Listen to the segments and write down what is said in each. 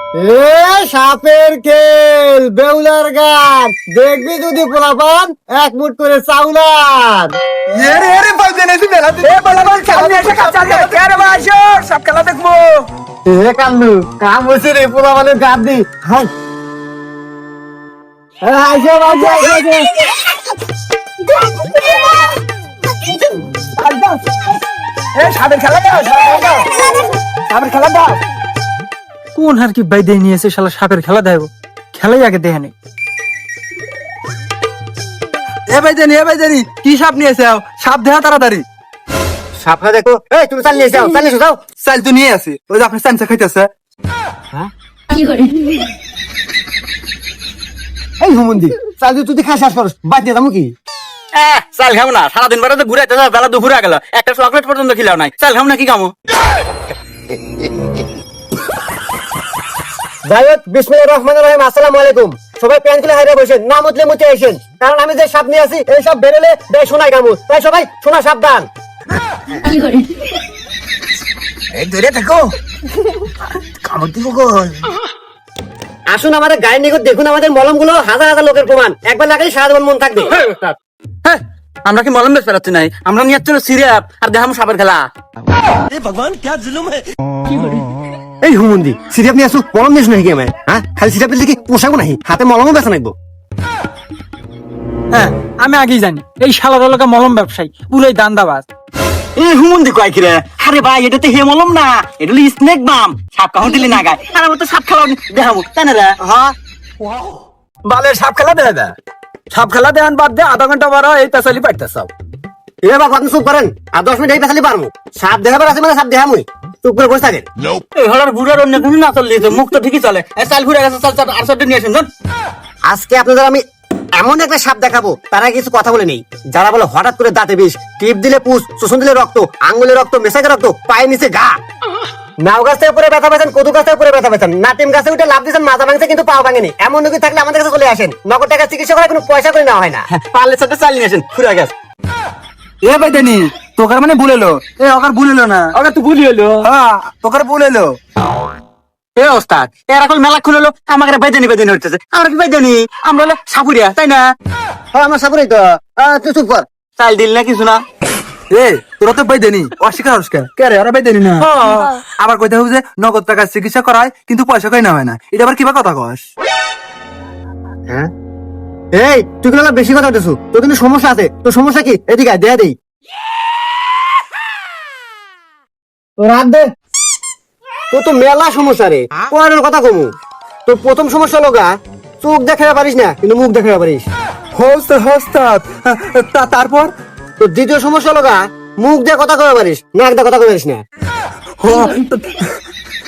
এ সাপের খেল বেউলার গান দেখবি যদি পোলাপান এক মুঠ করে চাউলার এ কান্নু কাম হয়েছে রে পোলাপানের গান দি হাই আইসো আইসো সাপের খেলা দাও, সাপের খেলা দাও। কোন আর কি বাইদে নিয়েছে শালা সাপের খেলা দেব, খেলাই আগে দেখে নেই। এ ভাইজানি কি সাপ নিয়েছে? সাপ দেখা তাড়াতাড়ি। সাপটা দেখো। এই তুমি চাল নিয়ে যাও, চাল নিয়ে যাও। চাল তো নিয়ে আসি, ওই যে আপনি চামচা খাইতেছে। এই হুমন্দি চাল দিয়ে তুই খাস করস বাদ দিয়ে যাবো কি? চাল খাবো না, সারাদিন বেড়াতে ঘুরাইতে বেলা দুপুরে গেল, একটা চকলেট পর্যন্ত খিলাও নাই। চাল খাবো না কি খামো? যাই হোক, বিসমিল্লাহির রহমানির রহিম। আসসালামু আলাইকুম। সবাই প্যান খুলে হাইরে বসেন, না মতলে মুতে আসেন, কারণ আমি যে সাপ নিয়ে আসি এই সব বেরোলে দেয় সোনাই কামু, তাই সবাই সোনা সাবধান। এই দূরে থাকো, কামড় দিব গো। আসুন আমাদের গায়ের নিকট দেখুন আমাদের মলম গুলো, হাজার হাজার লোকের প্রমাণ, একবার লাগাই সারা জীবন মন থাকবে। হ্যাঁ, আমরা কি মলম বেশ পেরাচ্ছি নাই? আমরা নিয়ে যাচ্ছিল সিরিয়াপ আর দেখামো সাপের খেলা। এই হুমন্দি সিরাপ নিয়ে আসু, মলম নিয়ে আসু নাকি আমার? হ্যাঁ, খালি সিরাপ দিলে কি পোষাবো নাকি? হাতে মলমও বেচা নাকবো। হ্যাঁ, আমি আগেই জানি এই শালার এলাকা মলম ব্যবসায়ী পুরোই দান্দাবাজ। এই হুমন্দি কয় কি রে? আরে ভাই, এটা তো হে মলম না, এটা হলো স্নেক বাম। সাপ কামড় দিলে না গায়, আর আমার তো সাপ খেলা দেখাবো, তাই না রে? হ্যাঁ, বালের সাপ খেলা দেয় না, সাপ খেলা দেন বাদ দে, আধা ঘন্টা বারো এই পেছালি পাইতেছ। এ বাবা আপনি চুপ করেন, আর 10 মিনিট এই পেছালি পারবো। সাপ দেখাবার আছে মানে সাপ দেখামুই, চুপ করে বসে থাকেন। এই হলার বুড়ার অন্য কিছু না চললে মুখ তো ঠিকই চলে। চাল ঘুরে গেছে, চল চল আর সব নিয়ে আসেন। আজকে আপনাদের আমি এমন একটা সাপ দেখাবো, তারা কিছু কথা বলে নেই। যারা বলে হঠাৎ করে দাঁতে বিষ, টিপ দিলে পুষ, শোষণ দিলে রক্ত, আঙ্গুলে রক্ত, মেশাকে রক্ত, পায়ের নিচে ঘা, নাও গাছ থেকে পরে ব্যথা পেয়েছেন, কদু গাছ থেকে পরে ব্যথা পেয়েছেন, নাটিম গাছে উঠে লাভ দিয়েছেন, মাথা ভাঙছে কিন্তু পাও ভাঙেনি, এমন রোগী থাকলে আমাদের কাছে চলে আসেন। নগদ টাকা চিকিৎসা করে কোনো পয়সা করে নেওয়া হয় না। পারলে সাথে চাল নিয়ে আসেন, ঘুরে গেছে। এ ভাইজানি তোকার মানে ভুলেলো, এ ওকার ভুলেলো না, ওকে তো ভুলি হলো। হ্যাঁ তোকার ভুলেলো। এ ওস্তাদ, এর এখন মেলা খুলে আমাকে বেদানি বেদানি হচ্ছে। আমরা কি বেদানি? আমরা হলো সাপুরিয়া, তাই না? হ্যাঁ, আমার সাপুরাই তো। তুই চুপ কর। চাল দিল না কিছু না। এ তোরা তো বাইদেনি, অস্বীকার হস্কার কে রে? ওরা বাইদেনি না। আবার কইতে হবে যে নগদ টাকা চিকিৎসা করায় কিন্তু পয়সা কই না হয় না, এটা আবার কিবা কথা কস? হ্যাঁ, এই তুই কিন্তু বেশি কথা বলতেছু, তোর কিন্তু সমস্যা আছে। তোর সমস্যা কি? এদিকে আয়, দেয়া দেই। তোর হাত দে। তোর তো মেলা সমস্যা রে, পরের কথা কমু। তোর প্রথম সমস্যা লগা চোখ দেখাতে পারিস না, কিন্তু মুখ দেখাতে পারিস। হস্তাদ তারপর তোর দ্বিতীয় সমস্যা লগা মুখ দিয়ে কথা কবে পারিস, নাক দিয়ে কথা কবে পারিস না।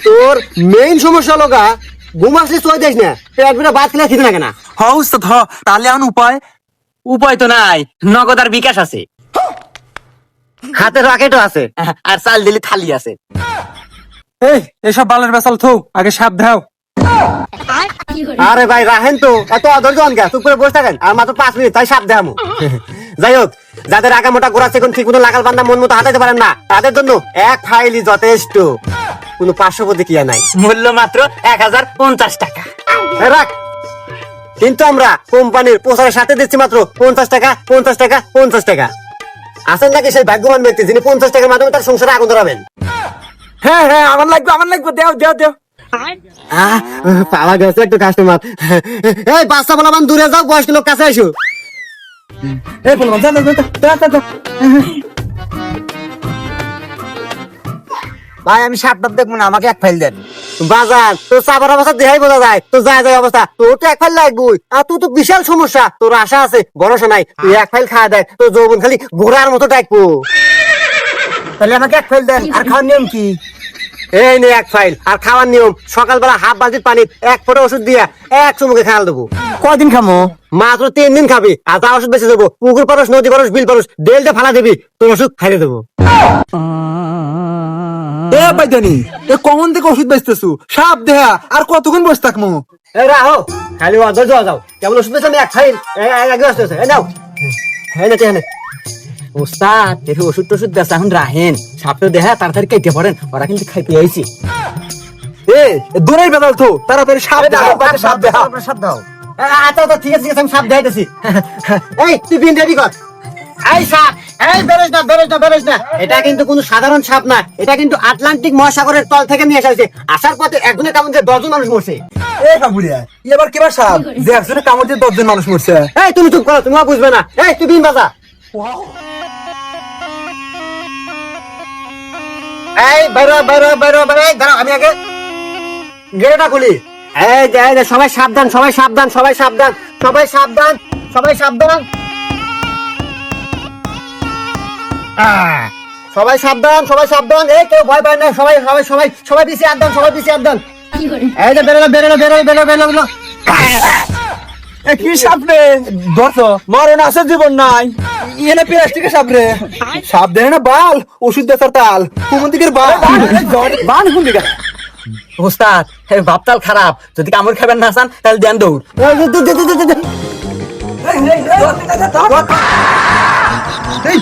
তোর মেইন সমস্যা লগা ঘুম আসলে চোখ দিস না, পেট বেড়ে ভাত খেলে খেতে লাগে না। হস্তাদ হ, তাহলে আন উপায়? উপায় তো নাই, নগদ আর বিকাশ আছে, হাতে রকেটও আছে। আর চাল দিলে থালি আছে। এই এসব বালের বেসাল থৌ, আগে সাপ দাও। আরে ভাই রাহেন তো, এত অধৈর্য অনকা, চুপ করে বসে থাকেন। আর মাত্র 5 মিনিট, তাই সাপ দেখামু। যাই হোক, যাদের আগা মোটা গোড়া এখন ঠিক মতো লাগাল বান্ধা মন মতো হাতাইতে পারেন না, তাদের জন্য এক ফাইলই যথেষ্ট, কোনো পার্শ্ববর্তী ক্রিয়া নাই। মূল্য মাত্র 1050 টাকা। রাখ। কিন্তু আমরা কোম্পানির প্রচারের সাথে দিচ্ছি মাত্র 50 টাকা, 50 টাকা, 50 টাকা। আছেন নাকি সেই ভাগ্যবান ব্যক্তি যিনি 50 টাকার মাধ্যমে তার সংসারে আগুন ধরাবেন? হ্যাঁ হ্যাঁ, আমার লাগবে, দেও দেও দেও। পাওয়া গেছে একটু কাস্টমার। এই বাচ্চা বলাবান দূরে যাও, বয়স্ক লোক কাছে আসো। এই বলবান যা যা। ভাই আমি সাপটাপ দেখবো না, আমাকে এক ফাইল দেন। বাজার তোর চাপার অবস্থা দেখাই বোঝা যায়, তোর যায় যায় অবস্থা। তোর তো এক ফাইল লাগবই, আর তুই তো বিশাল সমস্যা। তোর আশা আছে, ভরসা নাই। তুই এক ফাইল খাওয়া দেখ, তোর যৌবন খালি ঘোড়ার মতো ডাকবো। তাহলে আমাকে এক ফাইল দেন। আর খাওয়ার নিয়ম কি? এই নে এক ফাইল। আর খাওয়ার নিয়ম, সকালবেলা হাফ বালতির পানি 1 ফোঁটা ওষুধ দিয়া 1 চুমুকে খাওয়াল দেবো। কদিন খামো? মাত্র 3 দিন খাবি। আর তা ওষুধ বেঁচে দেবো, পুকুর পারস, নদী পারস, বিল পারস, দেলটা ফালা দিবি, তোর ওষুধ খাইয়ে দেবো। এ বাইদানি, এ কখন থেকে ওষুধ বেচতেছু? সাপ দেহা আর কতক্ষণ বসে থাকমু? এই রাহো, খালি অধৈর্য যাও। কেমন ওষুধ বেঁচে আমি এক ফাইল আগে আসতেছে। এই নাও, হ্যাঁ না হ্যাঁ। ওস্তাদ, এর ওষুধ টষুধ বেচা এখন রাহেন, সাপটা দেখা তাড়াতাড়ি কেটে পড়েন, ওরা কিন্তু খাইতে আইছি। এ দূরেই বেদাল তো তাড়াতাড়ি সাপ দেখাও সাপ দেখাও সাপ দাও আচ্ছা আচ্ছা ঠিক আছে ঠিক আছে আমি সাপ দেখাইতেছি এই তুই বিন রেডি কর এই সাপ এই বেরোস না বেরোস না বেরোস না এটা কিন্তু কোনো সাধারণ সাপ না এটা কিন্তু আটলান্টিক মহাসাগরের তল থেকে নিয়ে আসা হয়েছে আসার পথে একজনের কামড় দিয়ে 10 জন মানুষ মরছে এ কাবুলিয়া এবার কিবার সাপ যে একজনে কামড় দিয়ে 10 জন মানুষ মরছে এই তুমি চুপ করো তুমিও বুঝবে না এই তুই বিন বাজা এই বাইরো বাইরো বাইরো বাইরো এই দাঁড়াও আমি আগে গেটটা খুলি এই যে সবাই সাবধান সবাই সাবধান সবাই সাবধান সবাই সাবধান সবাই সাবধান সবাই সাবধান সবাই সাবধান এই কেউ ভয় পায় না সবাই সবাই সবাই সবাই পিছিয়ে আদান সবাই পিছিয়ে আদান এই যে বেরোলো বেরোলো বেরোলো বেরোলো বেরোলো এ কি সাপ রে ধরছো মরে না আছে জীবন নাই এনে প্লাস্টিকের সাপ রে সাপ দেয় না বাল ওষুধ দেখার তাল কোন দিকের বাল বাল কোন দিকে ওস্তাদ বাপতাল খারাপ যদি কামড় খাবেন না চান তাহলে দেন দৌড় এই